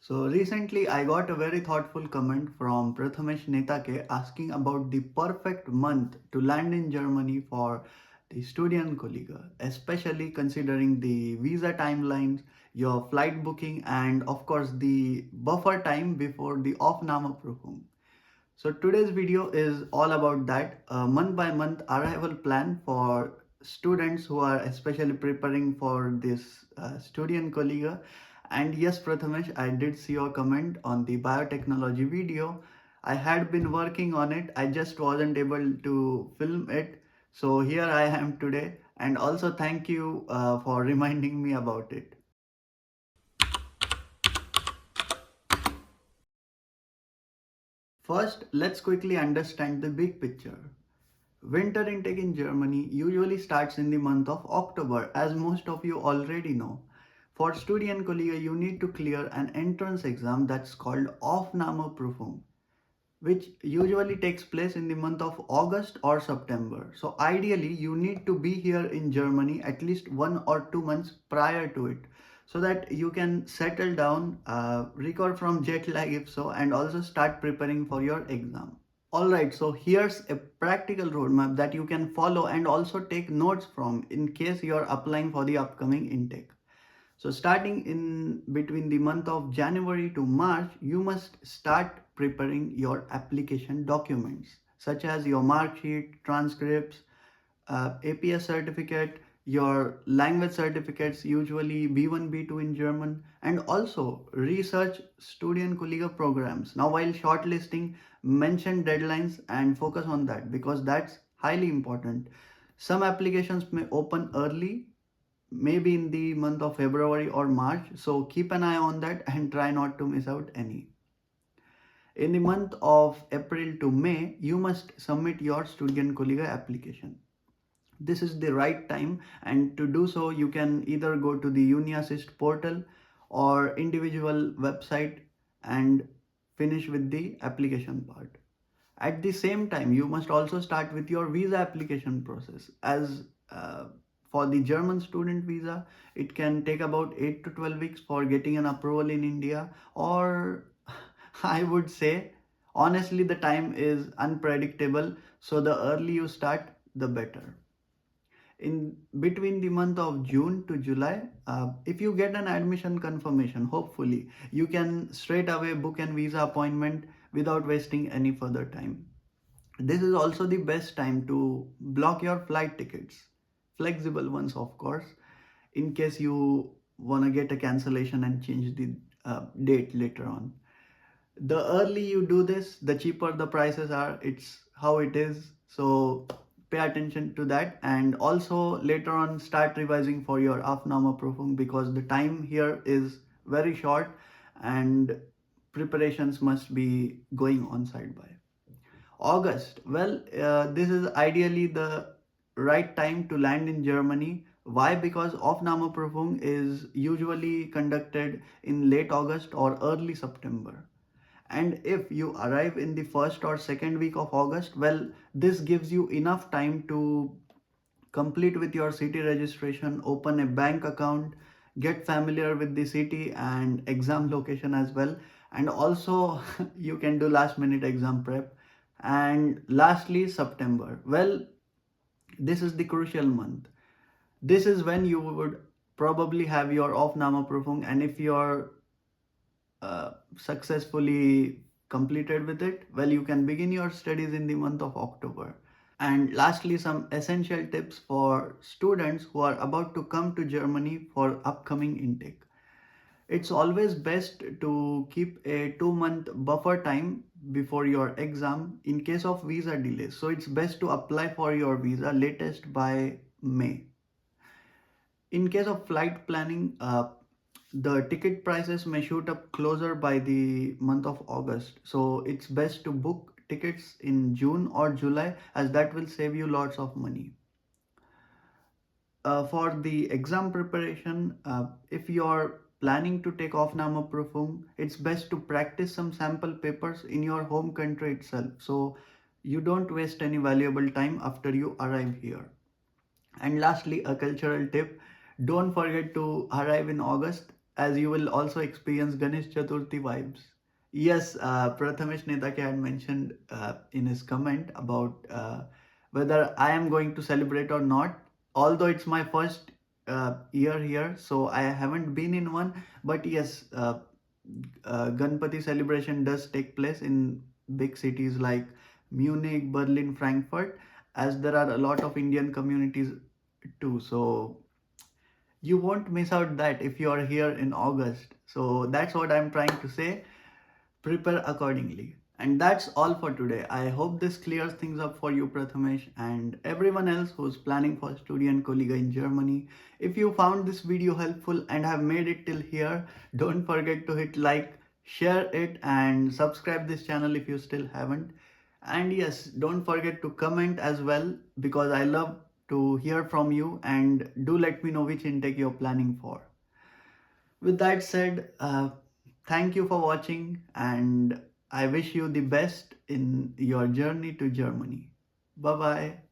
So recently I got a very thoughtful comment from Prathamesh Netake asking about the perfect month to land in Germany for the Studienkolleg, especially considering the visa timelines, your flight booking, and of course the buffer time before the Aufnahmeprüfung. So today's video is all about that, a month by month arrival plan for students who are especially preparing for this Studienkolleg. And yes, Prathamesh, I did see your comment on the biotechnology video. I had been working on it. I just wasn't able to film it. So here I am today. And also thank you for reminding me about it. First, let's quickly understand the big picture. Winter intake in Germany usually starts in the month of October, as most of you already know. For Studienkolleg, you need to clear an entrance exam that's called Aufnahmeprüfung, which usually takes place in the month of August or September. So ideally, you need to be here in Germany at least 1 or 2 months prior to it, so that you can settle down, recover from jet lag if so, and also start preparing for your exam. Alright, so here's a practical roadmap that you can follow and also take notes from in case you're applying for the upcoming intake. So starting in between the month of January to March, you must start preparing your application documents such as your mark sheet, transcripts, APS certificate, your language certificates, usually B1, B2 in German, and also research Studienkolleg programs. Now, while shortlisting, mention deadlines and focus on that because that's highly important. Some applications may open early, maybe in the month of February or March, so keep an eye on that and try not to miss out any. In the month of April to May, you must submit your Studienkolleg application. This is the right time, and to do so you can either go to the UniAssist portal or individual website and finish with the application part. At the same time, you must also start with your visa application process. As for the German student visa, it can take about 8 to 12 weeks for getting an approval in India, or I would say honestly the time is unpredictable, so the early you start the better. In between the month of June to July, if you get an admission confirmation, hopefully you can straight away book an visa appointment without wasting any further time. This is also the best time to block your flight tickets, flexible ones of course, in case you want to get a cancellation and change the date later on. The early you do this, the cheaper the prices are. It's how it is. So pay attention to that, and also later on start revising for your Aufnahmeprüfung because the time here is very short and preparations must be going on side by. August. Well, this is ideally the right time to land in Germany. Why? Because Aufnahmeprüfung is usually conducted in late August or early September. And if you arrive in the first or second week of August, well, this gives you enough time to complete with your city registration, open a bank account, get familiar with the city and exam location as well. And also, you can do last minute exam prep. And lastly, September. Well, this is the crucial month. This is when you would probably have your Aufnahmeprüfung, and if you're successfully completed with it, well, you can begin your studies in the month of October. And lastly, some essential tips for students who are about to come to Germany for upcoming intake. It's always best to keep a 2 month buffer time before your exam in case of visa delays. So it's best to apply for your visa latest by May. In case of flight planning, the ticket prices may shoot up closer by the month of August. So it's best to book tickets in June or July, as that will save you lots of money. For the exam preparation, if you're planning to take Aufnahmeprüfung, it's best to practice some sample papers in your home country itself. So you don't waste any valuable time after you arrive here. And lastly, a cultural tip, don't forget to arrive in August as you will also experience Ganesh Chaturthi vibes. Yes, Prathamesh Netake had mentioned in his comment about whether I am going to celebrate or not. Although it's my first year here, so I haven't been in one. But yes, Ganpati celebration does take place in big cities like Munich, Berlin, Frankfurt, as there are a lot of Indian communities too. So you won't miss out that if you are here in August. So that's what I'm trying to say. Prepare accordingly. And that's all for today. I hope this clears things up for you, Prathamesh, and everyone else who's planning for Studienkolleg in Germany. If you found this video helpful and have made it till here, don't forget to hit like, share it, and subscribe this channel if you still haven't. And yes, don't forget to comment as well because I love to hear from you, and do let me know which intake you're planning for. With that said, thank you for watching, and I wish you the best in your journey to Germany. Bye bye.